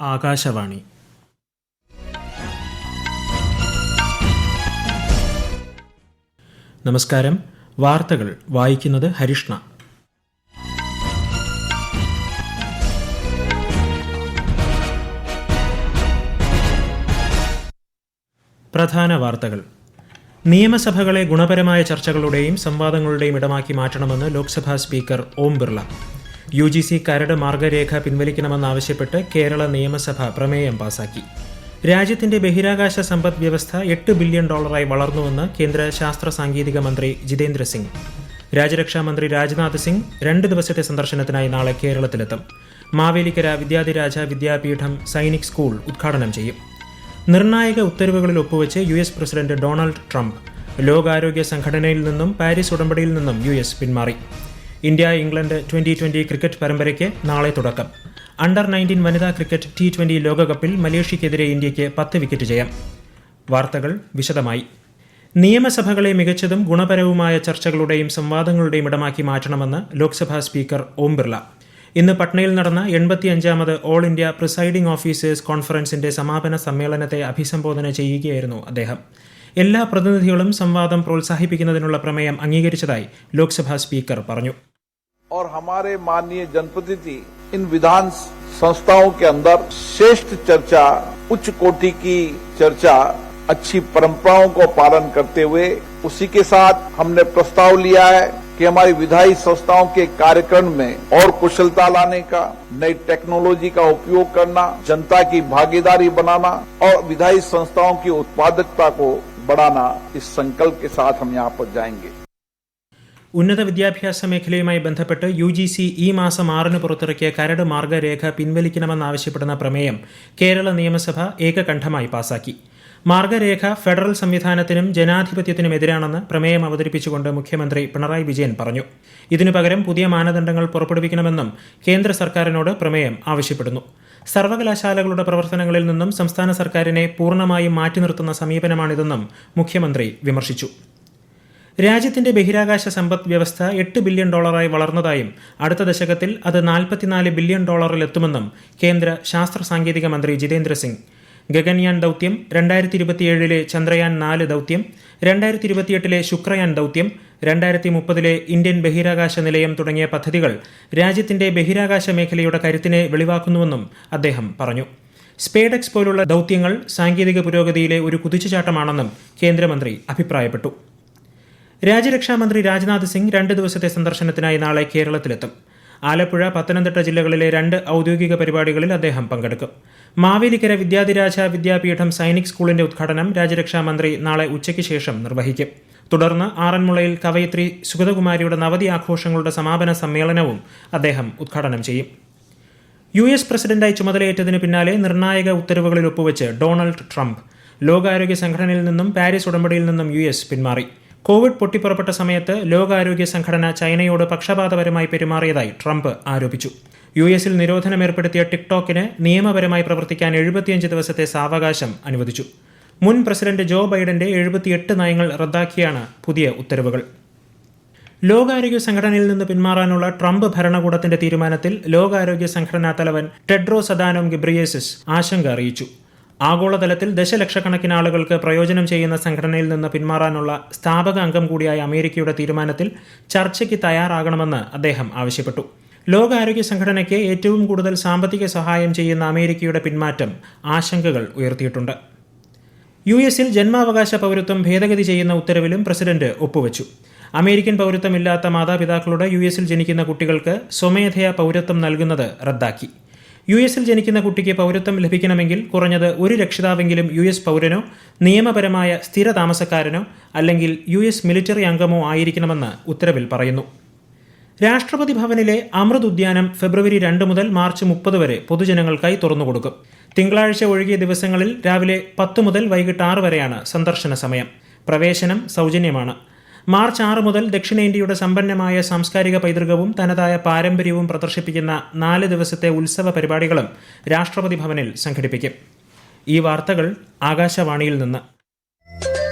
ആകാശവാണി. നമസ്കാരം. വാർത്തകൾ വായിക്കുന്നത് ഹരിഷ്ണ. പ്രധാന വാർത്തകൾ. നിയമസഭകളെ ഗുണപരമായ ചർച്ചകളുടെയും സംവാദങ്ങളുടെയും ഇടമാക്കി മാറ്റണമെന്ന് ലോക്സഭാ സ്പീക്കർ ഓം ബിർള. UGC കരട് മാർഗരേഖ പിൻവലിക്കണമെന്നാവശ്യപ്പെട്ട് കേരള നിയമസഭ പ്രമേയം പാസാക്കി. രാജ്യത്തിന്റെ ബഹിരാകാശ സമ്പദ് വ്യവസ്ഥ $8 ബില്യൺ വളർന്നുവെന്ന് കേന്ദ്ര ശാസ്ത്ര സാങ്കേതിക മന്ത്രി ജിതേന്ദ്ര സിംഗ്. രാജ്യരക്ഷാമന്ത്രി രാജ്നാഥ് സിംഗ് 2 ദിവസത്തെ സന്ദർശനത്തിനായി നാളെ കേരളത്തിലെത്തും. മാവേലിക്കര വിദ്യാധിരാജ വിദ്യാപീഠം സൈനിക് സ്കൂൾ ഉദ്ഘാടനം ചെയ്യും. നിർണായക ഉത്തരവുകളിൽ ഒപ്പുവെച്ച് US പ്രസിഡന്റ് ഡൊണാൾഡ് ട്രംപ്. ലോകാരോഗ്യ സംഘടനയിൽ നിന്നും പാരീസ് ഉടമ്പടിയിൽ നിന്നും US പിന്മാറി. ഇന്ത്യ ഇംഗ്ലണ്ട് 2020 ക്രിക്കറ്റ് പരമ്പരയ്ക്ക് നാളെ തുടക്കം. അണ്ടർ-19 വനിതാ ക്രിക്കറ്റ് T20 ലോകകപ്പിൽ മലേഷ്യയ്ക്കെതിരെ ഇന്ത്യയ്ക്ക് 10 വിക്കറ്റ് ജയം. വാർത്തകൾ വിശദമായി. നിയമസഭകളെ മികച്ചതും ഗുണപരവുമായ ചർച്ചകളുടെയും സംവാദങ്ങളുടെയും ഇടമാക്കി മാറ്റണമെന്ന് ലോക്സഭാ സ്പീക്കർ ഓം ബിർള. ഇന്ന് പട്നയിൽ നടന്ന 85ാമത് ഓൾ ഇന്ത്യ പ്രിസൈഡിംഗ് ഓഫീസേഴ്സ് കോൺഫറൻസിന്റെ സമാപന സമ്മേളനത്തെ അഭിസംബോധന ചെയ്യുകയായിരുന്നു അദ്ദേഹം. എല്ലാ പ്രതിനിധികളും സംവാദം പ്രോത്സാഹിപ്പിക്കുന്നതിനുള്ള പ്രമേയം അംഗീകരിച്ചതായി ലോക്സഭാ സ്പീക്കർ പറഞ്ഞു. और हमारे माननीय जनप्रतिनिधि इन विधान संस्थाओं के अंदर श्रेष्ठ चर्चा, उच्च कोटि की चर्चा, अच्छी परंपराओं को पालन करते हुए उसी के साथ हमने प्रस्ताव लिया है कि हमारी विधायी संस्थाओं के कार्यक्रम में और कुशलता लाने का, नई टेक्नोलॉजी का उपयोग करना, जनता की भागीदारी बनाना और विधायी संस्थाओं की उत्पादकता को बढ़ाना, इस संकल्प के साथ हम यहाँ पर जाएंगे. ഉന്നത വിദ്യാഭ്യാസ മേഖലയുമായി ബന്ധപ്പെട്ട് UGC ഈ മാസം 6 പുറത്തിറക്കിയ കരട് മാർഗരേഖ പിൻവലിക്കണമെന്നാവശ്യപ്പെടുന്ന പ്രമേയം കേരള നിയമസഭ ഏകകണ്ഠമായി പാസാക്കി. മാർഗരേഖ ഫെഡറൽ സംവിധാനത്തിനും ജനാധിപത്യത്തിനുമെതിരാണെന്ന് പ്രമേയം അവതരിപ്പിച്ചുകൊണ്ട് മുഖ്യമന്ത്രി പിണറായി വിജയൻ പറഞ്ഞു. ഇതിനു പകരം പുതിയ മാനദണ്ഡങ്ങൾ പുറപ്പെടുവിക്കണമെന്നും കേന്ദ്ര സർക്കാരിനോട് പ്രമേയം ആവശ്യപ്പെടുന്നു. സർവകലാശാലകളുടെ പ്രവർത്തനങ്ങളിൽ നിന്നും സംസ്ഥാന സർക്കാരിനെ പൂർണ്ണമായും മാറ്റി നിർത്തുന്ന സമീപനമാണിതെന്നും മുഖ്യമന്ത്രി വിമർശിച്ചു. രാജ്യത്തിന്റെ ബഹിരാകാശ സമ്പദ് വ്യവസ്ഥ $8 ബില്യൺ വളർന്നതായും അടുത്ത ദശകത്തിൽ അത് $44 ബില്യൺ എത്തുമെന്നും കേന്ദ്ര ശാസ്ത്ര സാങ്കേതിക മന്ത്രി ജിതേന്ദ്ര സിംഗ്. ഗഗൻയാൻ ദൌത്യം, 2027 ചന്ദ്രയാൻ 4 ദൌത്യം, 2028 ശുക്രയാൻ ദൌത്യം, 2030 ഇന്ത്യൻ ബഹിരാകാശ നിലയം തുടങ്ങിയ പദ്ധതികൾ രാജ്യത്തിന്റെ ബഹിരാകാശ മേഖലയുടെ കരുത്തിനെ വെളിവാക്കുന്നുവെന്നും അദ്ദേഹം പറഞ്ഞു. സ്പേഡെക്സ് പോലുള്ള ദൌത്യങ്ങൾ സാങ്കേതിക പുരോഗതിയിലെ ഒരു കുതിച്ചുചാട്ടമാണെന്നും കേന്ദ്രമന്ത്രി അഭിപ്രായപ്പെട്ടു. രാജ്യരക്ഷാമന്ത്രി രാജ്നാഥ് സിംഗ് 2 ദിവസത്തെ സന്ദർശനത്തിനായി നാളെ കേരളത്തിലെത്തും. ആലപ്പുഴ, പത്തനംതിട്ട ജില്ലകളിലെ 2 ഔദ്യോഗിക പരിപാടികളിൽ അദ്ദേഹം പങ്കെടുക്കും. മാവേലിക്കര വിദ്യാധിരാജ വിദ്യാപീഠം സൈനിക് സ്കൂളിന്റെ ഉദ്ഘാടനം രാജ്യരക്ഷാമന്ത്രി നാളെ ഉച്ചയ്ക്ക് ശേഷം നിർവഹിക്കും. തുടർന്ന് ആറന്മുളയിൽ കവയിത്രി സുഗതകുമാരിയുടെ നവതി ആഘോഷങ്ങളുടെ സമാപന സമ്മേളനവും അദ്ദേഹം ഉദ്ഘാടനം ചെയ്യും. US പ്രസിഡന്റായി ചുമതലയേറ്റതിനു പിന്നാലെ നിർണായക ഉത്തരവുകളിൽ ഒപ്പുവെച്ച് ഡൊണാൾഡ് ട്രംപ്. ലോകാരോഗ്യ സംഘടനയിൽ നിന്നും പാരീസ് ഉടമ്പടിയിൽ നിന്നും US പിന്മാറി. കോവിഡ് പൊട്ടിപ്പുറപ്പെട്ട സമയത്ത് ലോകാരോഗ്യ സംഘടന ചൈനയോട് പക്ഷപാതപരമായി പെരുമാറിയതായി ട്രംപ് ആരോപിച്ചു. US നിരോധനം ഏർപ്പെടുത്തിയ ടിക്ടോക്കിന് നിയമപരമായി പ്രവർത്തിക്കാൻ 75 ദിവസത്തെ സാവകാശം അനുവദിച്ചു. മുൻ പ്രസിഡന്റ് ജോ ബൈഡന്റെ 78 നയങ്ങൾ റദ്ദാക്കിയാണ് പുതിയ ഉത്തരവുകൾ. ലോകാരോഗ്യ സംഘടനയിൽ നിന്ന് പിന്മാറാനുള്ള ട്രംപ് ഭരണകൂടത്തിന്റെ തീരുമാനത്തിൽ ലോകാരോഗ്യ സംഘടനാ തലവൻ ടെഡ്രോസ് അദാനോം ഗിബ്രിയേസിസ് ആശങ്ക അറിയിച്ചു. ആഗോളതലത്തിൽ ദശലക്ഷക്കണക്കിന് ആളുകൾക്ക് പ്രയോജനം ചെയ്യുന്ന സംഘടനയിൽ നിന്ന് പിന്മാറാനുള്ള സ്ഥാപക അംഗം കൂടിയായ അമേരിക്കയുടെ തീരുമാനത്തിൽ ചർച്ചയ്ക്ക് തയ്യാറാകണമെന്ന് അദ്ദേഹം ആവശ്യപ്പെട്ടു. ലോകാരോഗ്യ സംഘടനയ്ക്ക് ഏറ്റവും കൂടുതൽ സാമ്പത്തിക സഹായം ചെയ്യുന്ന അമേരിക്കയുടെ പിന്മാറ്റം ആശങ്കകൾ ഉയർത്തിയിട്ടുണ്ട്. US ജന്മാവകാശ പൗരത്വം ഭേദഗതി ചെയ്യുന്ന ഉത്തരവിലും പ്രസിഡന്റ് ഒപ്പുവെച്ചു. അമേരിക്കൻ പൗരത്വമില്ലാത്ത മാതാപിതാക്കളുടെ US ജനിക്കുന്ന കുട്ടികൾക്ക് സ്വമേധയാ പൗരത്വം നൽകുന്നത് റദ്ദാക്കി. US ജനിക്കുന്ന കുട്ടിക്ക് പൗരത്വം ലഭിക്കണമെങ്കിൽ കുറഞ്ഞത് ഒരു രക്ഷിതാവെങ്കിലും US പൗരനോ നിയമപരമായ സ്ഥിര താമസക്കാരനോ അല്ലെങ്കിൽ US മിലിറ്ററി അംഗമോ ആയിരിക്കണമെന്ന് ഉത്തരവിൽ പറയുന്നു. രാഷ്ട്രപതി ഭവനിലെ അമൃത് ഉദ്യാനം ഫെബ്രുവരി 2 മുതൽ മാർച്ച് 30 വരെ പൊതുജനങ്ങൾക്കായി തുറന്നുകൊടുക്കും. തിങ്കളാഴ്ച ഒഴികെ ദിവസങ്ങളിൽ രാവിലെ 10 മുതൽ വൈകിട്ട് 6 വരെയാണ് സന്ദർശന സമയം. പ്രവേശനം സൗജന്യമാണ്. മാർച്ച് 6 മുതൽ ദക്ഷിണേന്ത്യയുടെ സമ്പന്നമായ സാംസ്കാരിക പൈതൃകവും തനതായ പാരമ്പര്യവും പ്രദർശിപ്പിക്കുന്ന 4 ദിവസത്തെ ഉത്സവ പരിപാടികളും രാഷ്ട്രപതി ഭവനിൽ സംഘടിപ്പിക്കും. ഈ വാർത്തകൾ ആകാശവാണിയിൽ നിന്ന്.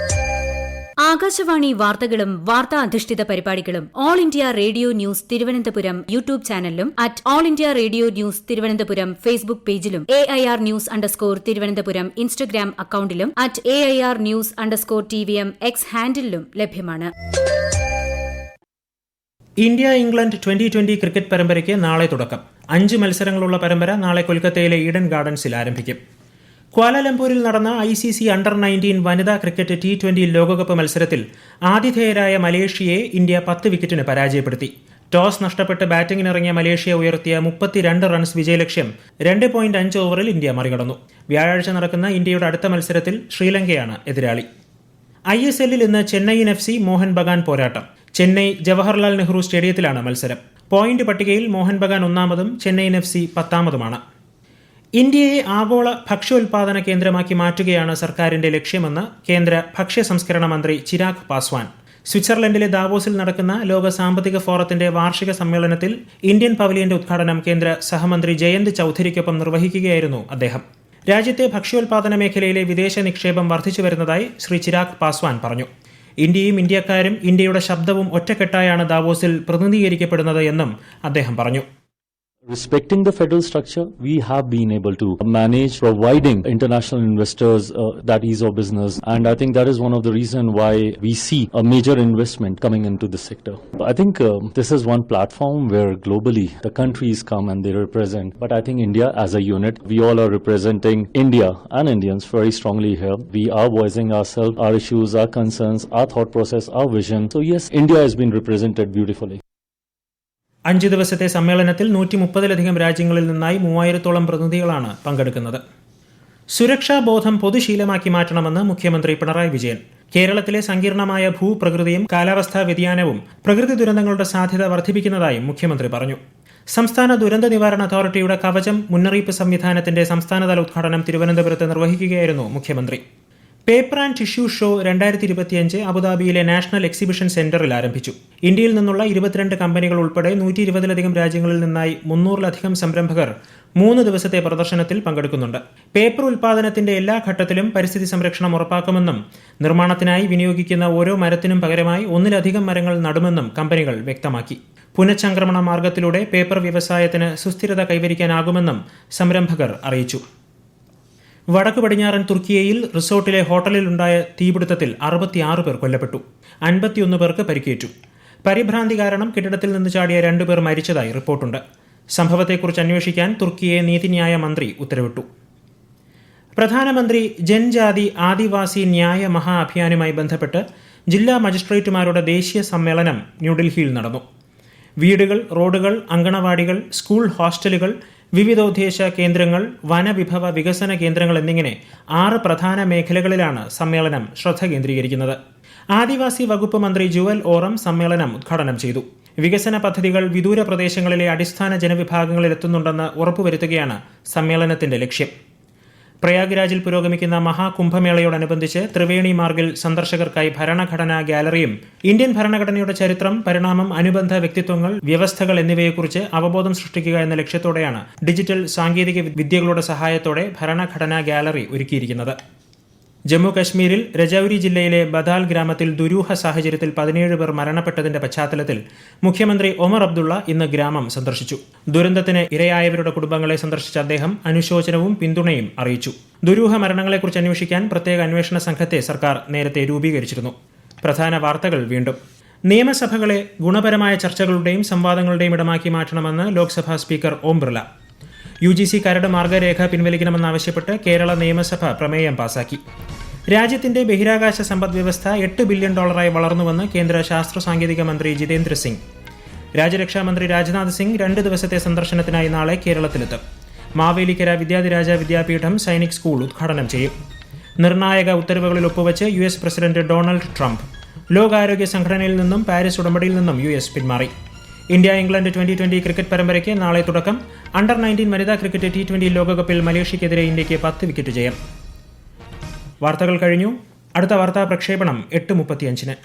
ആകാശവാണി വാർത്തകളും വാർത്താ അധിഷ്ഠിത പരിപാടികളും All India Radio News Thiruvananthapuram YouTube ചാനലിലും at All India Radio News Thiruvananthapuram Facebook പേജിലും AIR ന്യൂസ് _തിരുവനന്തപുരം ഇൻസ്റ്റഗ്രാം അക്കൌണ്ടിലും at AIR news _TVM X ഹാൻഡിലും ലഭ്യമാണ്. ഇന്ത്യ ഇംഗ്ലണ്ട് 2020 ക്രിക്കറ്റ് പരമ്പരയ്ക്ക് നാളെ തുടക്കം. 5 മത്സരങ്ങളുള്ള പരമ്പര നാളെ കൊൽക്കത്തയിലെ ഈഡൻ ഗാർഡൻസിൽ ആരംഭിക്കും. ക്വാലലംപൂരിൽ നടന്ന ICC അണ്ടർ-19 വനിതാ ക്രിക്കറ്റ് T20 ലോകകപ്പ് മത്സരത്തിൽ ആതിഥേയരായ മലേഷ്യയെ ഇന്ത്യ 10 വിക്കറ്റിന് പരാജയപ്പെടുത്തി. ടോസ് നഷ്ടപ്പെട്ട് ബാറ്റിംഗിനിറങ്ങിയ മലേഷ്യ ഉയർത്തിയ 32 റൺസ് വിജയലക്ഷ്യം 2.5 ഓവറിൽ ഇന്ത്യ മറികടന്നു. വ്യാഴാഴ്ച നടക്കുന്ന ഇന്ത്യയുടെ അടുത്ത മത്സരത്തിൽ ശ്രീലങ്കയാണ് എതിരാളി. ISLൽ ഇന്ന് ചെന്നൈയിൻ FC മോഹൻ ബഗാൻ പോരാട്ടം. ചെന്നൈ ജവഹർലാൽ നെഹ്റു സ്റ്റേഡിയത്തിലാണ് മത്സരം. പോയിന്റ് പട്ടികയിൽ മോഹൻ ബഗാൻ 1ാമതും ചെന്നൈയിൻ FC 10ാമതുമാണ്. ഇന്ത്യയെ ആഗോള ഭക്ഷ്യോൽപാദന കേന്ദ്രമാക്കി മാറ്റുകയാണ് സർക്കാരിന്റെ ലക്ഷ്യമെന്ന് കേന്ദ്ര ഭക്ഷ്യ സംസ്കരണ മന്ത്രി ചിരാഗ് പാസ്വാൻ. സ്വിറ്റ്സർലൻഡിലെ ദാവോസിൽ നടക്കുന്ന ലോക സാമ്പത്തിക ഫോറത്തിന്റെ വാർഷിക സമ്മേളനത്തിൽ ഇന്ത്യൻ പവലിയന്റെ ഉദ്ഘാടനം കേന്ദ്ര സഹമന്ത്രി ജയന്ത് ചൌധരിക്കൊപ്പം നിർവഹിക്കുകയായിരുന്നു അദ്ദേഹം. രാജ്യത്തെ ഭക്ഷ്യോൽപാദന മേഖലയിലെ വിദേശ നിക്ഷേപം വർദ്ധിച്ചു വരുന്നതായി ശ്രീ ചിരാഗ് പാസ്വാൻ പറഞ്ഞു. ഇന്ത്യയും ഇന്ത്യക്കാരും ഇന്ത്യയുടെ ശബ്ദവും ഒറ്റക്കെട്ടായാണ് ദാവോസിൽ പ്രതിനിധീകരിക്കപ്പെടുന്നത് എന്നും അദ്ദേഹം പറഞ്ഞു. Respecting the federal structure, we have been able to manage providing international investors that ease of business, and I think that is one of the reasons why we see a major investment coming into this sector. I think this is one platform where globally the countries come and they represent, but I think India as a unit, we all are representing India and Indians very strongly here. We are voicing ourselves, our issues, our concerns, our thought process, our vision. So yes, India has been represented beautifully. 5 ദിവസത്തെ സമ്മേളനത്തിൽ 130-ലധികം രാജ്യങ്ങളിൽ നിന്നായി 3000-ഓളം പ്രതിനിധികളാണ് പങ്കെടുക്കുന്നത്. സുരക്ഷാ ബോധം പൊതുശീലമാക്കി മാറ്റണമെന്ന് മുഖ്യമന്ത്രി പിണറായി വിജയൻ. കേരളത്തിലെ സങ്കീർണമായ ഭൂപ്രകൃതിയും കാലാവസ്ഥാ വ്യതിയാനവും പ്രകൃതി ദുരന്തങ്ങളുടെ സാധ്യത വർദ്ധിപ്പിക്കുന്നതായും മുഖ്യമന്ത്രി പറഞ്ഞു. സംസ്ഥാന ദുരന്ത നിവാരണ അതോറിറ്റിയുടെ കവചം മുന്നറിയിപ്പ് സംവിധാനത്തിന്റെ സംസ്ഥാനതല ഉദ്ഘാടനം തിരുവനന്തപുരത്ത് നിർവഹിക്കുകയായിരുന്നു മുഖ്യമന്ത്രി. പേപ്പർ ആൻഡ് ടിഷ്യൂ ഷോ 2025 അബുദാബിയിലെ നാഷണൽ എക്സിബിഷൻ സെന്ററിൽ ആരംഭിച്ചു. ഇന്ത്യയിൽ നിന്നുള്ള 22 കമ്പനികൾ ഉൾപ്പെടെ 120-ലധികം രാജ്യങ്ങളിൽ നിന്നായി 300-ലധികം സംരംഭകർ 3 ദിവസത്തെ പ്രദർശനത്തിൽ പങ്കെടുക്കുന്നുണ്ട്. പേപ്പർ ഉൽപാദനത്തിന്റെ എല്ലാ ഘട്ടത്തിലും പരിസ്ഥിതി സംരക്ഷണം ഉറപ്പാക്കുമെന്നും നിർമ്മാണത്തിനായി വിനിയോഗിക്കുന്ന ഓരോ മരത്തിനും പകരമായി 1-ലധികം മരങ്ങൾ നടുമെന്നും കമ്പനികൾ വ്യക്തമാക്കി. പുനഃചംക്രമണ മാർഗത്തിലൂടെ പേപ്പർ വ്യവസായത്തിന് സുസ്ഥിരത കൈവരിക്കാനാകുമെന്നും സംരംഭകർ അറിയിച്ചു. വടക്കു പടിഞ്ഞാറൻ തുർക്കിയയിൽ റിസോർട്ടിലെ ഹോട്ടലിലുണ്ടായ തീപിടുത്തത്തിൽ 66 പേർ കൊല്ലപ്പെട്ടു. 51 പേർക്ക് പരിക്കേറ്റു. പരിഭ്രാന്തി കാരണം കെട്ടിടത്തിൽ നിന്ന് ചാടിയ 2 പേർ മരിച്ചതായി റിപ്പോർട്ടുണ്ട്. സംഭവത്തെക്കുറിച്ച് അന്വേഷിക്കാൻ തുർക്കിയെ നീതിന്യായ മന്ത്രി ഉത്തരവിട്ടു. പ്രധാനമന്ത്രി ജൻജാതി ആദിവാസി ന്യായ മഹാ അഭിയാനുമായി ബന്ധപ്പെട്ട് ജില്ലാ മജിസ്ട്രേറ്റുമാരുടെ ദേശീയ സമ്മേളനം ന്യൂഡൽഹിയിൽ നടന്നു. വീടുകൾ, റോഡുകൾ, അങ്കണവാടികൾ, സ്കൂൾ ഹോസ്റ്റലുകൾ, വിവിധോദ്ദേശ കേന്ദ്രങ്ങൾ, വനവിഭവ വികസന കേന്ദ്രങ്ങൾ എന്നിങ്ങനെ 6 പ്രധാന മേഖലകളിലാണ് സമ്മേളനം ശ്രദ്ധ കേന്ദ്രീകരിക്കുന്നത്. ആദിവാസി വകുപ്പ് മന്ത്രി ജുവൽ ഓറം സമ്മേളനം ഉദ്ഘാടനം ചെയ്തു. വികസന പദ്ധതികൾ വിദൂര പ്രദേശങ്ങളിലെ അടിസ്ഥാന ജനവിഭാഗങ്ങളിൽ എത്തുന്നുണ്ടെന്ന് ഉറപ്പുവരുത്തുകയാണ് സമ്മേളനത്തിന്റെ ലക്ഷ്യം. പ്രയാഗ്രാജിൽ പുരോഗമിക്കുന്ന മഹാകുംഭമേളയോടനുബന്ധിച്ച് ത്രിവേണി മാർഗിൽ സന്ദർശകർക്കായി ഭരണഘടനാ ഗാലറിയും ഇന്ത്യൻ ഭരണഘടനയുടെ ചരിത്രം, പരിണാമം, അനുബന്ധ വ്യക്തിത്വങ്ങൾ, വ്യവസ്ഥകൾ എന്നിവയെക്കുറിച്ച് അവബോധം സൃഷ്ടിക്കുക എന്ന ലക്ഷ്യത്തോടെയാണ് ഡിജിറ്റൽ സാങ്കേതിക വിദ്യകളുടെ സഹായത്തോടെ ഭരണഘടനാ ഗാലറി ഒരുക്കിയിരിക്കുന്നത്. ജമ്മു കശ്മീരിൽ രജൌരി ജില്ലയിലെ ബദാൽ ഗ്രാമത്തിൽ ദുരൂഹ സാഹചര്യത്തിൽ 17 പേർ മരണപ്പെട്ടതിന്റെ പശ്ചാത്തലത്തിൽ മുഖ്യമന്ത്രി ഒമർ അബ്ദുള്ള ഇന്ന് ഗ്രാമം സന്ദർശിച്ചു. ദുരന്തത്തിന് ഇരയായവരുടെ കുടുംബങ്ങളെ സന്ദർശിച്ച അദ്ദേഹം അനുശോചനവും പിന്തുണയും അറിയിച്ചു. ദുരൂഹ മരണങ്ങളെക്കുറിച്ച് അന്വേഷിക്കാൻ പ്രത്യേക അന്വേഷണ സംഘത്തെ സർക്കാർ നേരത്തെ രൂപീകരിച്ചിരുന്നു. പ്രധാന വാർത്തകൾ വീണ്ടും. നിയമസഭകളെ ഗുണപരമായ ചർച്ചകളുടെയും സംവാദങ്ങളുടെയും ഇടമാക്കി മാറ്റണമെന്ന് ലോക്സഭാ സ്പീക്കർ ഓം ബിർല. UGC കരട് മാർഗരേഖ പിൻവലിക്കണമെന്നാവശ്യപ്പെട്ട് കേരള നിയമസഭ പ്രമേയം പാസാക്കി. രാജ്യത്തിന്റെ ബഹിരാകാശ സമ്പദ് വ്യവസ്ഥ $8 ബില്യൺ വളർന്നുവെന്ന് കേന്ദ്ര ശാസ്ത്ര സാങ്കേതിക മന്ത്രി ജിതേന്ദ്ര സിംഗ്. രാജ്യരക്ഷാമന്ത്രി രാജ്നാഥ് സിംഗ് 2 ദിവസത്തെ സന്ദർശനത്തിനായി നാളെ കേരളത്തിലെത്തും. മാവേലിക്കര വിദ്യാധിരാജ വിദ്യാപീഠം സൈനിക് സ്കൂൾ ഉദ്ഘാടനം ചെയ്യും. നിർണായക ഉത്തരവുകളിൽ ഒപ്പുവെച്ച് US പ്രസിഡന്റ് ഡൊണാൾഡ് ട്രംപ്. ലോകാരോഗ്യ സംഘടനയിൽ നിന്നും പാരീസ് ഉടമ്പടിയിൽ നിന്നും US പിന്മാറി. ഇന്ത്യ ഇംഗ്ലണ്ട് 2020 ക്രിക്കറ്റ് പരമ്പരയ്ക്ക് നാളെ തുടക്കം. അണ്ടർ-19 വനിതാ ക്രിക്കറ്റ് T20 ലോകകപ്പിൽ മലേഷ്യക്കെതിരെ ഇന്ത്യയ്ക്ക് 10 വിക്കറ്റ് ജയം. വാർത്തകൾ കഴിഞ്ഞു. അടുത്ത വാർത്താ പ്രക്ഷേപണം 8:35.